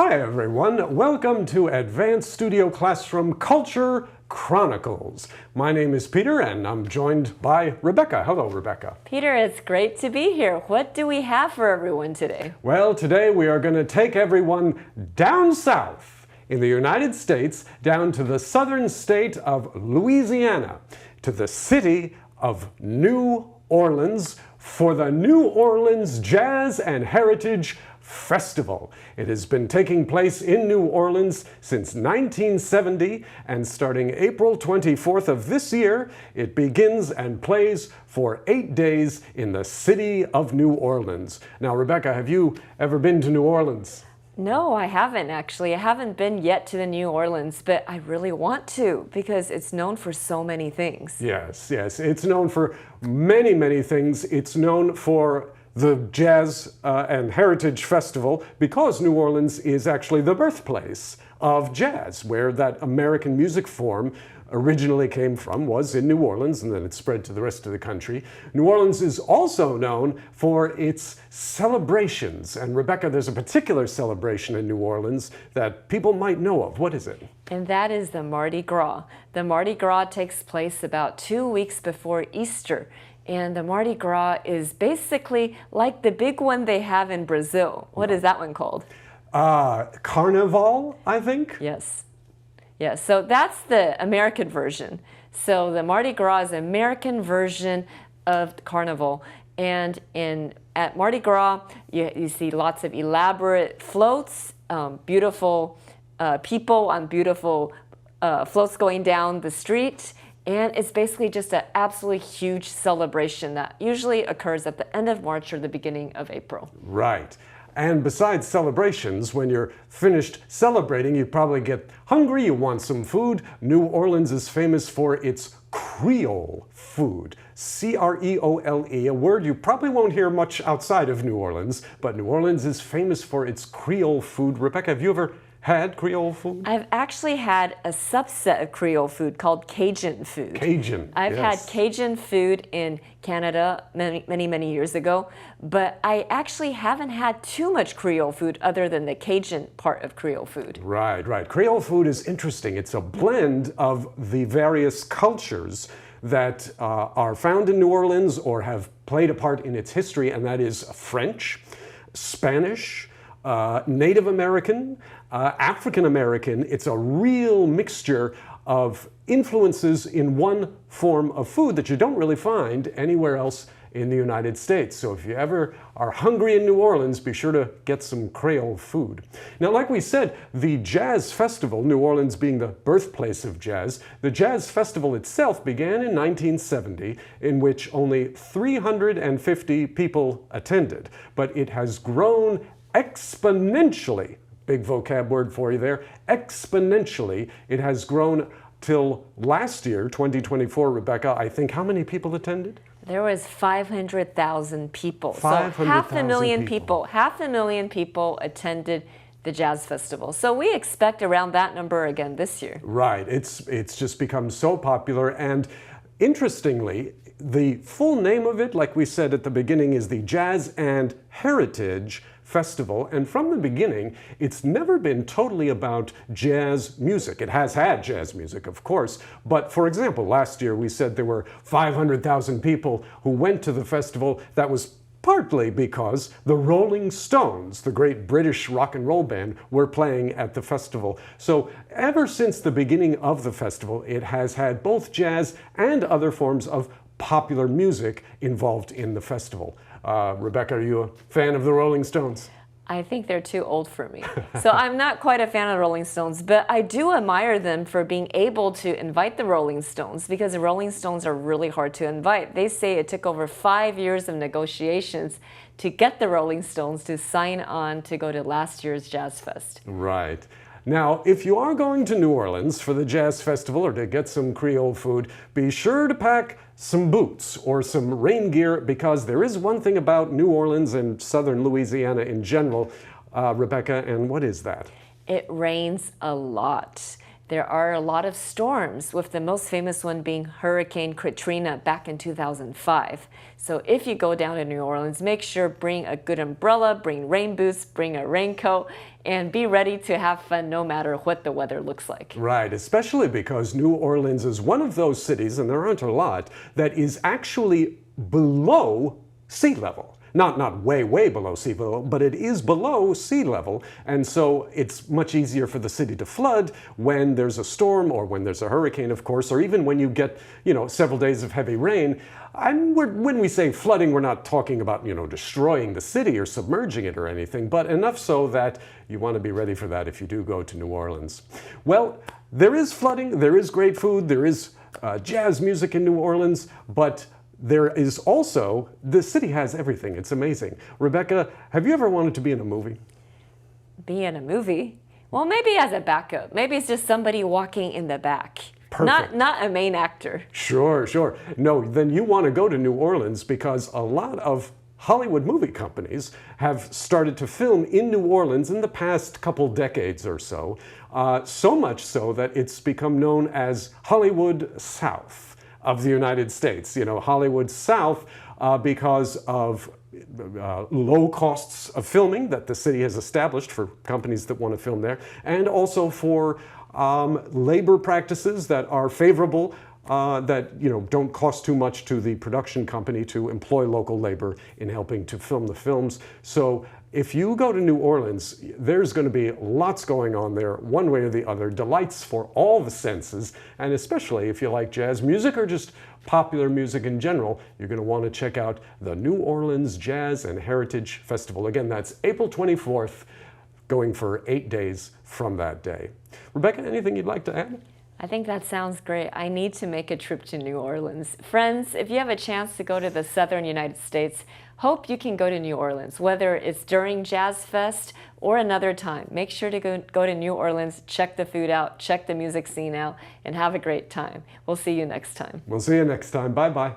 Hi everyone, welcome to Advanced Studio Classroom Culture Chronicles. My name is Peter and I'm joined by Rebecca. Hello, Rebecca. Peter, it's great to be here. What do we have for everyone today? Well, today we are going to take everyone down south in the United States, down to the southern state of Louisiana, to the city of New Orleans for the New Orleans Jazz and Heritage Festival. It has been taking place in New Orleans since 1970, and starting April 24th of this year, it begins and plays for 8 days in the city of New Orleans. Now, Rebecca, have you ever been to New Orleans? No, I haven't actually. I haven't been yet to the New Orleans, but I really want to because it's known for so many things. Yes, it's known for many things. It's known for the Jazz and Heritage Festival because New Orleans is actually the birthplace of jazz, where that American music form originally came from was in New Orleans, and then it spread to the rest of the country. New Orleans is also known for its celebrations. And Rebecca, there's a particular celebration in New Orleans that people might know of. What is it? And that is the Mardi Gras. The Mardi Gras takes place about 2 weeks before Easter. And the Mardi Gras is basically like the big one they have in Brazil. What is that one called? Carnival, I think? Yes. Yes, so that's the American version. So the Mardi Gras is the American version of Carnival. And at Mardi Gras, you see lots of elaborate floats, beautiful people on beautiful floats going down the street. And it's basically just an absolutely huge celebration that usually occurs at the end of March or the beginning of April. Right. And besides celebrations, when you're finished celebrating, you probably get hungry, you want some food. New Orleans is famous for its Creole food. C-R-E-O-L-E, a word you probably won't hear much outside of New Orleans, but New Orleans is famous for its Creole food. Rebecca, have you ever had Creole food? I've actually had a subset of Creole food called Cajun food. Cajun, I've had Cajun food in Canada many years ago, but I actually haven't had too much Creole food other than the Cajun part of Creole food. Right. Creole food is interesting. It's a blend of the various cultures that are found in New Orleans or have played a part in its history, and that is French, Spanish, Native American, African American. It's a real mixture of influences in one form of food that you don't really find anywhere else in the United States. So if you ever are hungry in New Orleans, be sure to get some Creole food. Now, like we said, the Jazz Festival, New Orleans being the birthplace of jazz, the Jazz Festival itself began in 1970, in which only 350 people attended. But it has grown exponentially. Big vocab word for you there. Exponentially, it has grown till last year, 2024, Rebecca. I think how many people attended? There was 500,000 people. 500,000 so half a million people attended the Jazz Festival. So we expect around that number again this year. Right. It's just become so popular. And interestingly, the full name of it, like we said at the beginning, is the Jazz and Heritage Festival, and from the beginning, it's never been totally about jazz music. It has had jazz music, of course, but for example, last year we said there were 500,000 people who went to the festival. That was partly because the Rolling Stones, the great British rock and roll band, were playing at the festival. So ever since the beginning of the festival, it has had both jazz and other forms of popular music involved in the festival. Rebecca, are you a fan of the Rolling Stones? I think they're too old for me. So I'm not quite a fan of the Rolling Stones, but I do admire them for being able to invite the Rolling Stones because the Rolling Stones are really hard to invite. They say it took over 5 years of negotiations to get the Rolling Stones to sign on to go to last year's Jazz Fest. Right. Now, if you are going to New Orleans for the Jazz Festival or to get some Creole food, be sure to pack some boots or some rain gear because there is one thing about New Orleans and southern Louisiana in general, Rebecca, and what is that? It rains a lot. There are a lot of storms, with the most famous one being Hurricane Katrina back in 2005. So if you go down to New Orleans, make sure bring a good umbrella, bring rain boots, bring a raincoat, and be ready to have fun no matter what the weather looks like. Right, especially because New Orleans is one of those cities, and there aren't a lot, that is actually below sea level. Not way, way below sea level, but it is below sea level, and so it's much easier for the city to flood when there's a storm or when there's a hurricane, of course, or even when you get, several days of heavy rain. And when we say flooding, we're not talking about, destroying the city or submerging it or anything, but enough so that you want to be ready for that if you do go to New Orleans. Well, there is flooding, there is great food, there is jazz music in New Orleans, but there is also, the city has everything. It's amazing. Rebecca, have you ever wanted to be in a movie? Be in a movie? Well, maybe as a backup. Maybe it's just somebody walking in the back. Perfect. Not a main actor. Sure. No, then you want to go to New Orleans because a lot of Hollywood movie companies have started to film in New Orleans in the past couple decades or so. So much so that it's become known as Hollywood South of the United States. Hollywood South because of low costs of filming that the city has established for companies that want to film there, and also for labor practices that are favorable, that don't cost too much to the production company to employ local labor in helping to film the films. So if you go to New Orleans, there's going to be lots going on there, one way or the other, delights for all the senses, and especially if you like jazz music or just popular music in general, you're going to want to check out the New Orleans Jazz and Heritage Festival. Again, that's April 24th, going for 8 days from that day. Rebecca, anything you'd like to add? I think that sounds great. I need to make a trip to New Orleans. Friends, if you have a chance to go to the southern United States, hope you can go to New Orleans, whether it's during Jazz Fest or another time. Make sure to go to New Orleans, check the food out, check the music scene out, and have a great time. We'll see you next time. We'll see you next time. Bye-bye.